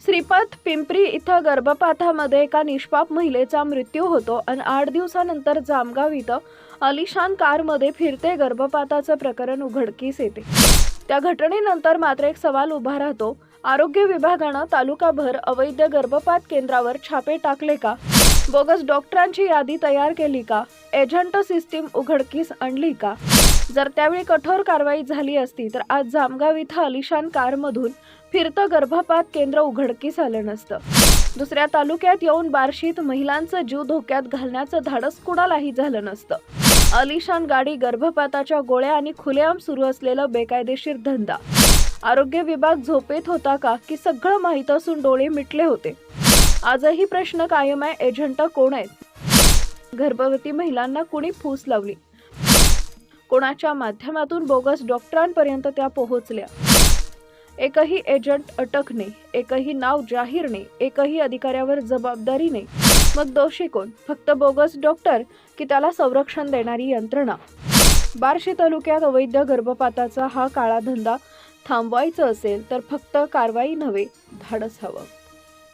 श्रीपाद पिंपरी इथं गर्भपातामध्ये एका निष्पाप महिलेचा मृत्यू होतो आणि 8 दिवसानंतर जामगाव इथं आलिशान कारमध्ये फिरते गर्भपाताचं प्रकरण उघडकीस येते। त्या घटनेनंतर मात्र एक सवाल उभा राहतो, आरोग्य विभागानं तालुकाभर अवैध गर्भपात केंद्रावर छापे टाकले का? बोगस डॉक्टरांची यादी तयार केली का? एजंट सिस्टीम उघडकीस आणली का? जर त्यावेळी कठोर कारवाई झाली असती तर आज जामगाव इथं आलिशान कारमधून फिरतं गर्भपात केंद्र उघडकीस आलं नसतं। दुसऱ्या तालुक्यात येऊन बार्शीत महिलांचा जीव धोक्यात घालण्याचं धाडस कुणालाही झालं नसतं। आलिशान गाडी, गर्भपाताच्या गोळ्या आणि खुलेआम सुरू असलेला बेकायदेशीर धंदा। आरोग्य विभाग झोपेत होता का की सगळं माहीत असून डोळे मिटले होते? आजही प्रश्न कायम आहे, एजंट कोण आहेत? गर्भवती महिलांना कुणी फूस लावली? कोणाच्या माध्यमातून बोगस डॉक्टरांपर्यंत त्या पोहोचल्या? एकही एजंट अटक नाही, एकही नाव जाहीर नाही, एकही अधिकाऱ्यावर जबाबदारी नाही। मग दोषी कोण? फक्त बोगस डॉक्टर की त्याला संरक्षण देणारी यंत्रणा? बार्शी तालुक्यात अवैध गर्भपाताचा हा काळा धंदा थांबवायचा असेल तर फक्त कारवाई नव्हे, धाडस हवं।